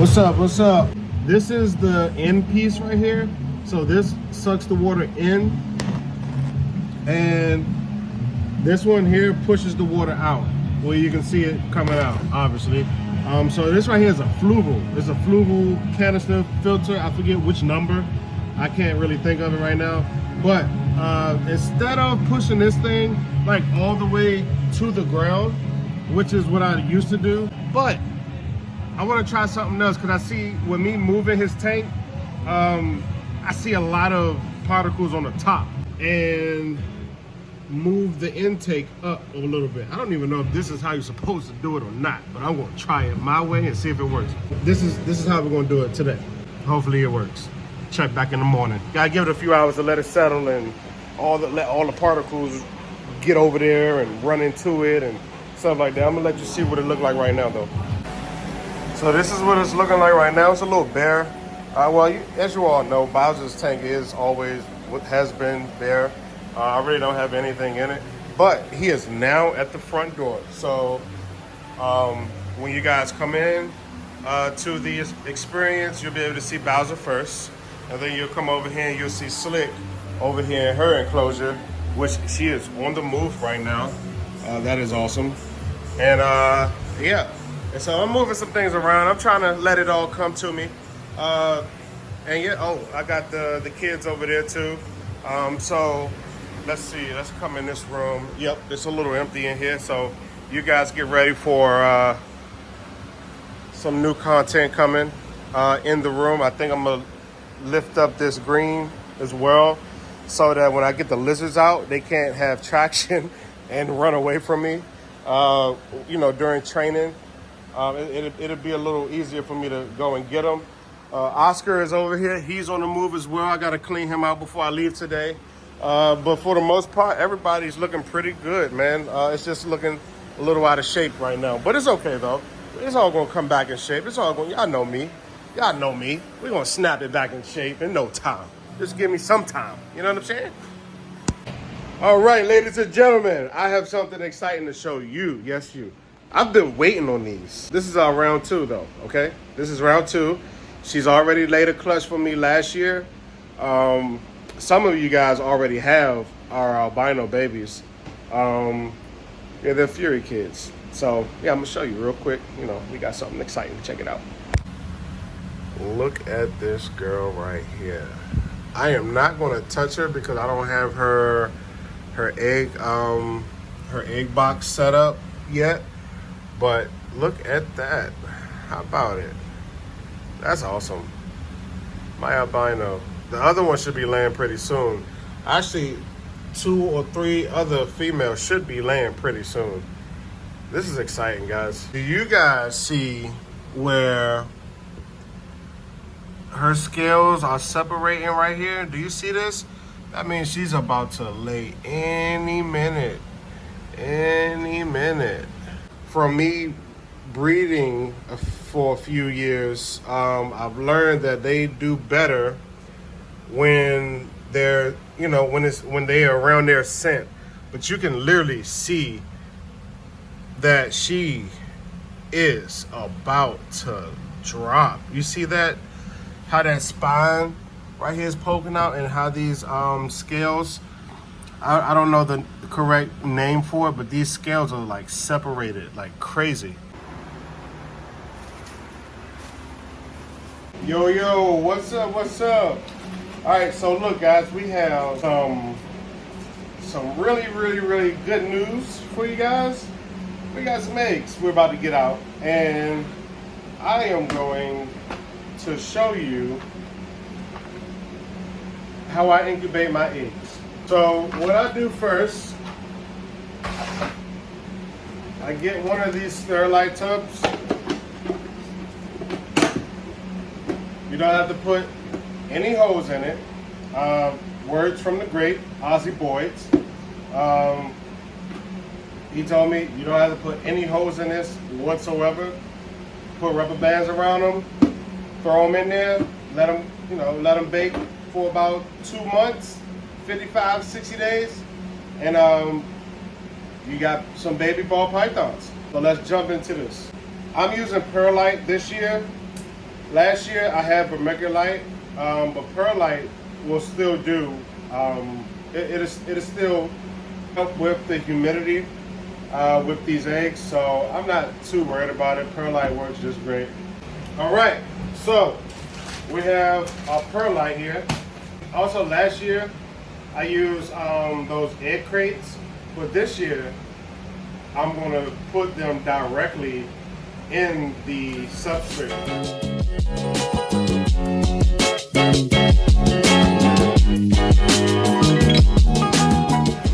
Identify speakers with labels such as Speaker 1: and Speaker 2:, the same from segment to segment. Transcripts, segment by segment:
Speaker 1: What's up? What's up? This is the end piece right here. So this sucks the water in, and this one here pushes the water out. Well, you can see it coming out, obviously. So this right here is a fluval. It's a fluval canister filter. I forget which number. I can't really think of it right now. But instead of pushing this thing like all the way to the ground, which is what I used to do, but I want to try something else because I see with me moving his tank, I see a lot of particles on the top, and move the intake up a little bit. I don't even know if this is how you're supposed to do it or not, but I'm going to try it my way and see if it works. This is how we're going to do it today. Hopefully it works. Check back in the morning. Gotta give it a few hours to let it settle and let all the particles get over there and run into it and stuff like that. I'm gonna let you see what it look like right now though. So this is what it's looking like right now. It's a little bare. As you all know, Bowser's tank is always what has been bare. I really don't have anything in it, but he is now at the front door. So when you guys come in to the experience, you'll be able to see Bowser first, and then you'll come over here and you'll see Slick over here in her enclosure, which she is on the move right now. That is awesome. And yeah. And so I'm moving some things around. I'm trying to let it all come to me. And yeah, I got the kids over there too. So let's see, let's come in this room. Yep, it's a little empty in here. So you guys get ready for some new content coming in the room. I think I'm gonna lift up this green as well so that when I get the lizards out, they can't have traction and run away from me, during training. It'll be a little easier for me to go and get them. Oscar is over here. He's on the move as well. I got to clean him out before I leave today. But for the most part, everybody's looking pretty good, man. It's just looking a little out of shape right now. But it's okay, though. It's all going to come back in shape. It's all going. Y'all know me. Y'all know me. We're going to snap it back in shape in no time. Just give me some time. You know what I'm saying? All right, ladies and gentlemen, I have something exciting to show you. Yes, you. I've been waiting on these. This is our round 2 though, okay? This is round 2. She's already laid a clutch for me last year. Some of you guys already have our albino babies. Yeah, they're Fury kids. So yeah, I'm gonna show you real quick. We got something exciting. Check it out. Look at this girl right here. I am not gonna touch her because I don't have her egg box set up yet. But look at that. How about it? That's awesome. My albino. The other one should be laying pretty soon. Actually, 2 or 3 other females should be laying pretty soon. This is exciting, guys. Do you guys see where her scales are separating right here? Do you see this? That means she's about to lay any minute. Any minute. From me breeding for a few years, I've learned that they do better when they're, when they are around their scent. But you can literally see that she is about to drop. You see that? How that spine right here is poking out, and how these scales, I don't know the correct name for it, but these scales are like separated like crazy. Yo, what's up? All right, so look guys, we have some really good news for you guys. We got some eggs we're about to get out, and I am going to show you how I incubate my eggs. So what I do first, I get one of these Sterilite tubs. You don't have to put any holes in it. Words from the great Ozzy Boyd. He told me you don't have to put any holes in this whatsoever. Put rubber bands around them, throw them in there, let them bake for about 2 months. 55, 60 days, and you got some baby ball pythons. So let's jump into this. I'm using perlite this year. Last year I had vermiculite, but perlite will still do. It'll still help with the humidity with these eggs, so I'm not too worried about it. Perlite works just great. All right, so we have our perlite here. Also, last year I used those egg crates, but this year I'm going to put them directly in the substrate.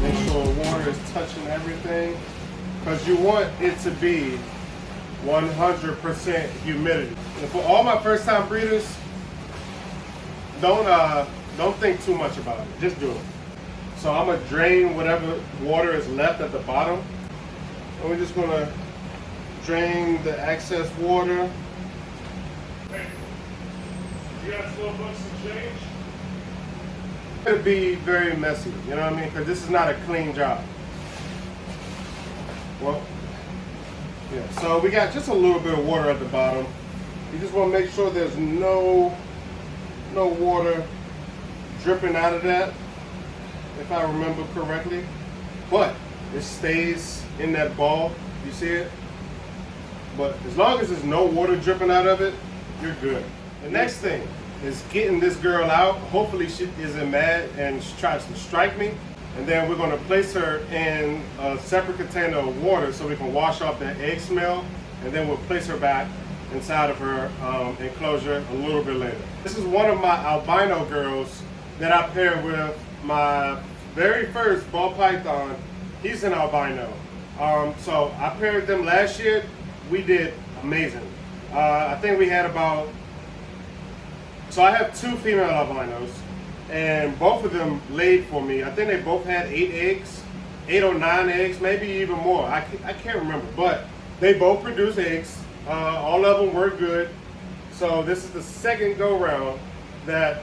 Speaker 1: Make sure water is touching everything, because you want it to be 100% humidity. And for all my first time breeders, don't think too much about it. Just do it. So I'm gonna drain whatever water is left at the bottom. And we're just gonna drain the excess water. Hey, you got still books and change? It'll be very messy, you know what I mean? Because this is not a clean job. Well, yeah, so we got just a little bit of water at the bottom. You just want to make sure there's no water dripping out of that, if I remember correctly. But it stays in that ball, you see it? But as long as there's no water dripping out of it, you're good. The next thing is getting this girl out. Hopefully she isn't mad and she tries to strike me. And then we're gonna place her in a separate container of water so we can wash off that egg smell. And then we'll place her back inside of her enclosure a little bit later. This is one of my albino girls that I paired with my very first ball python. He's an albino. So I paired them last year. We did amazing. I think we had about, so I have 2 female albinos, and both of them laid for me. I think they both had 8 eggs, 8 or 9 eggs, maybe even more. I can't remember, but they both produce eggs. All of them were good. So this is the second go round that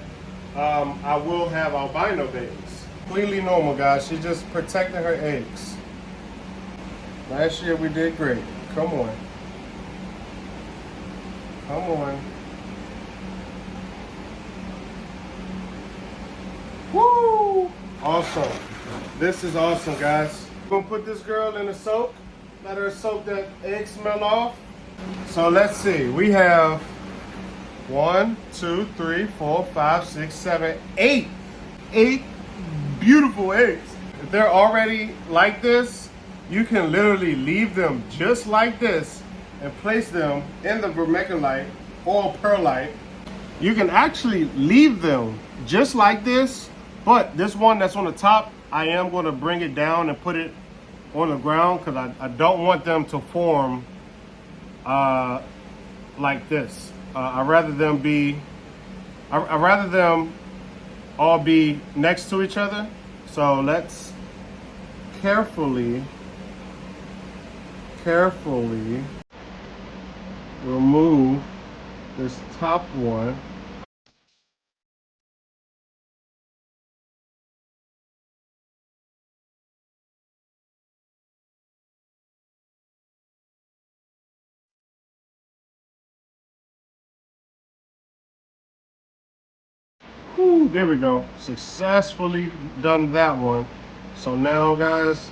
Speaker 1: I will have albino babies. Completely normal, guys. She's just protecting her eggs. Last year we did great. Come on. Come on. Woo! Awesome. This is awesome, guys. I'm gonna put this girl in the soak. Let her soak that egg smell off. So let's see. We have 1, 2, 3, 4, 5, 6, 7, 8. 8 beautiful eggs. If they're already like this, you can literally leave them just like this and place them in the vermiculite or perlite. You can actually leave them just like this, but this one that's on the top, I am going to bring it down and put it on the ground because I don't want them to form like this. I'd rather them all be next to each other. So let's carefully remove this top one. Whew, there we go. Successfully done that one. So now, guys,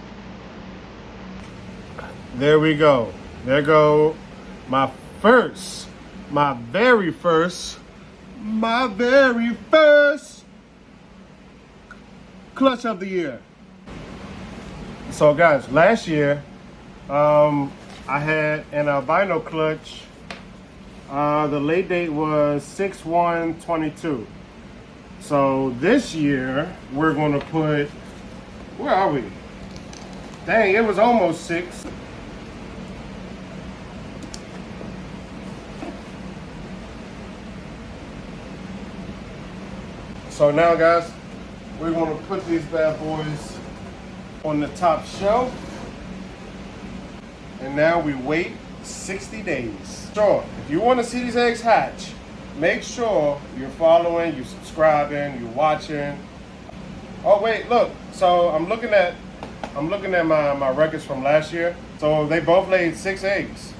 Speaker 1: there we go. There go my very first clutch of the year. So guys, last year I had an albino clutch. The late date was 6/1/22. So this year we're gonna put, where are we? Dang, it was almost 6. So now, guys, we're gonna put these bad boys on the top shelf. And now we wait 60 days. So if you wanna see these eggs hatch, make sure you're following, you're subscribing, you're watching. Oh wait, look. So I'm looking at my records from last year. So they both laid 6 eggs.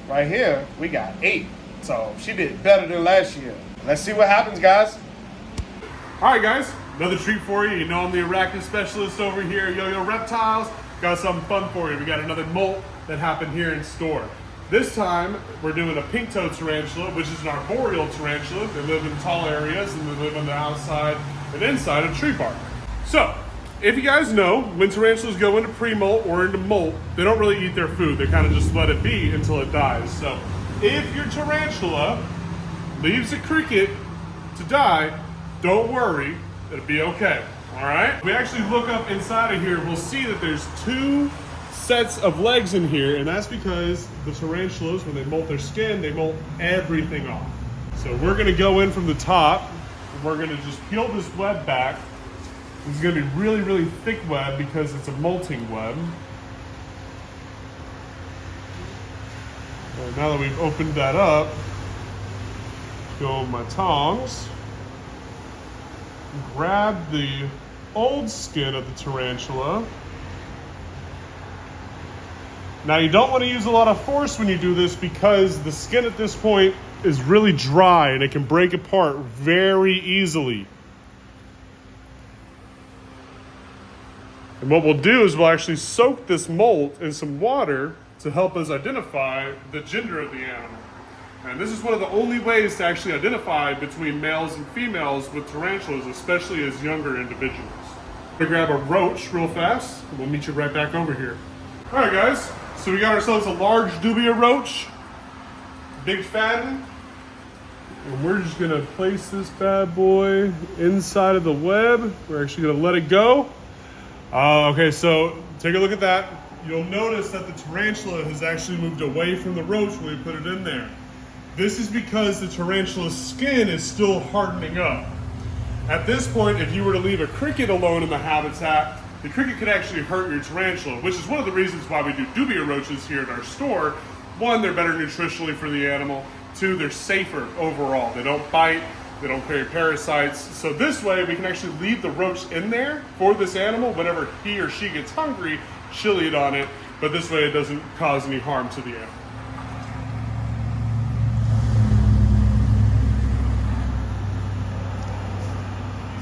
Speaker 1: Right here, we got 8. So she did better than last year. Let's see what happens, guys.
Speaker 2: All right, guys, another treat for you. You know I'm the arachnid specialist over here at Yo-Yo Reptiles. Got something fun for you. We got another molt that happened here in store. This time, we're doing a pink-toed tarantula, which is an arboreal tarantula. They live in tall areas and they live on the outside and inside of tree bark. So, if you guys know, when tarantulas go into pre-molt or into molt, they don't really eat their food. They kind of just let it be until it dies. So, if your tarantula leaves a cricket to die, don't worry, it'll be okay, all right? We actually look up inside of here, we'll see that there's 2 sets of legs in here, and that's because the tarantulas, when they molt their skin, they molt everything off. So we're gonna go in from the top, and we're gonna just peel this web back. This is gonna be really, really thick web because it's a molting web. And now that we've opened that up, go with my tongs, grab the old skin of the tarantula. Now you don't want to use a lot of force when you do this because the skin at this point is really dry and it can break apart very easily. And what we'll do is we'll actually soak this molt in some water to help us identify the gender of the animal. And this is one of the only ways to actually identify between males and females with tarantulas, especially as younger individuals. We're gonna grab a roach real fast, and we'll meet you right back over here. All right, guys, so we got ourselves a large dubia roach, big fatten, and we're just gonna place this bad boy inside of the web. We're actually gonna let it go. Okay, so take a look at that. You'll notice that the tarantula has actually moved away from the roach when we put it in there. This is because the tarantula's skin is still hardening up. At this point, if you were to leave a cricket alone in the habitat, the cricket could actually hurt your tarantula, which is one of the reasons why we do dubia roaches here at our store. 1, they're better nutritionally for the animal. 2, they're safer overall. They don't bite, they don't carry parasites. So this way, we can actually leave the roach in there for this animal. Whenever he or she gets hungry, she'll eat on it, but this way it doesn't cause any harm to the animal.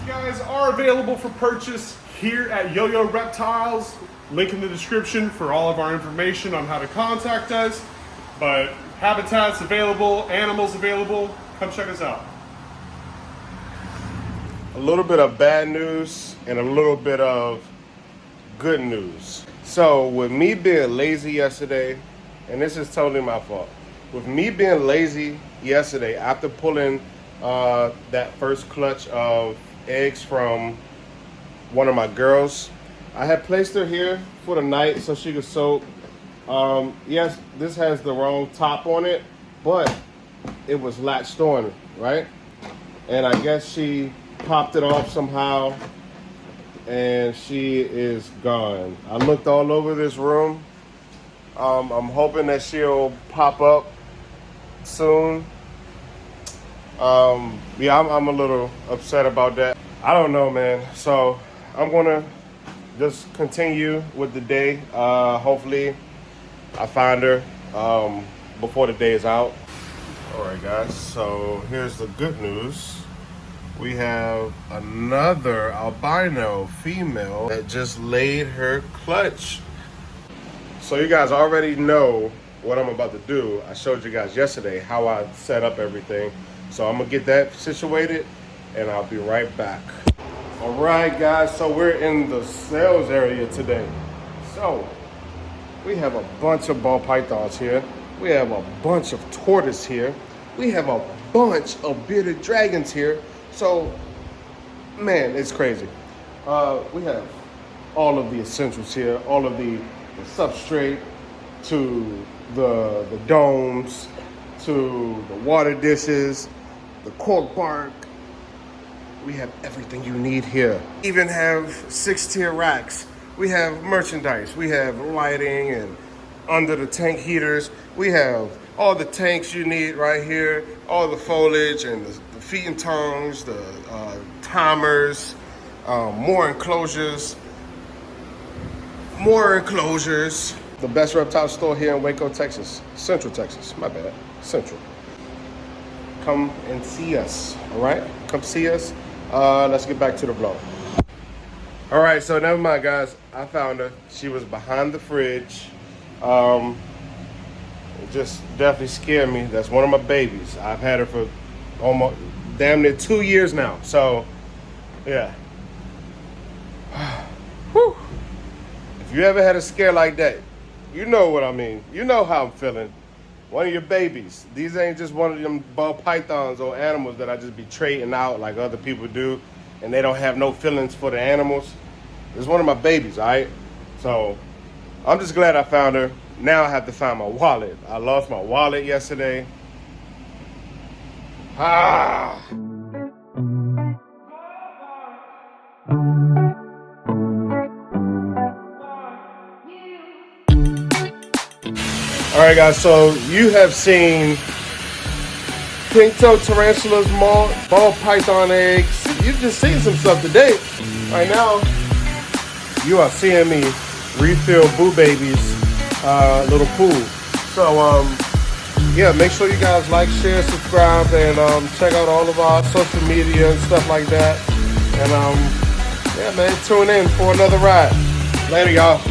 Speaker 2: Guys are available for purchase here at Yo-Yo Reptiles. Link in the description for all of our information on how to contact us. But habitats available, animals available. Come check us out.
Speaker 1: A little bit of bad news and a little bit of good news. So with me being lazy yesterday, and this is totally my fault. With me being lazy yesterday, after pulling that first clutch of eggs from one of my girls, I had placed her here for the night so she could soak. Yes, this has the wrong top on it, but it was latched on, right? And I guess she popped it off somehow and she is gone. I looked all over this room. I'm hoping that she'll pop up soon. Yeah, I'm a little upset about that. I don't know, man. So I'm gonna just continue with the day. Hopefully I find her before the day is out. All right, guys, so here's the good news. We have another albino female that just laid her clutch. So you guys already know what I'm about to do. I showed you guys yesterday how I set up everything. So I'm gonna get that situated and I'll be right back. All right, guys, so we're in the sales area today. So we have a bunch of ball pythons here. We have a bunch of tortoise here. We have a bunch of bearded dragons here. So, man, it's crazy. We have all of the essentials here, all of the substrate to the domes, to the water dishes, the cork bark. We have everything you need here. Even have 6-tier racks. We have merchandise. We have lighting and under the tank heaters. We have all the tanks you need right here, all the foliage and the feet and tongues, the timers, more enclosures. The best reptile store here in Waco, Texas. Central Texas, my bad, Central. come and see us. All right, come see us. Let's get back to the vlog. All right, so never mind, guys. I found her. She was behind the fridge. It just definitely scared me. That's one of my babies. I've had her for almost damn near 2 years now. So, yeah. Whew. If you ever had a scare like that, you know what I mean. You know how I'm feeling. One of your babies. These ain't just one of them ball pythons or animals that I just be trading out like other people do, and they don't have no feelings for the animals. It's one of my babies, all right? So I'm just glad I found her. Now I have to find my wallet. I lost my wallet yesterday. Ah. All right, guys, so you have seen pink-toed tarantulas, ball python eggs. You've just seen some stuff today. Right now, you are seeing me refill Boo Baby's little pool. So, yeah, make sure you guys like, share, subscribe, and check out all of our social media and stuff like that. And, yeah, man, tune in for another ride. Later, y'all.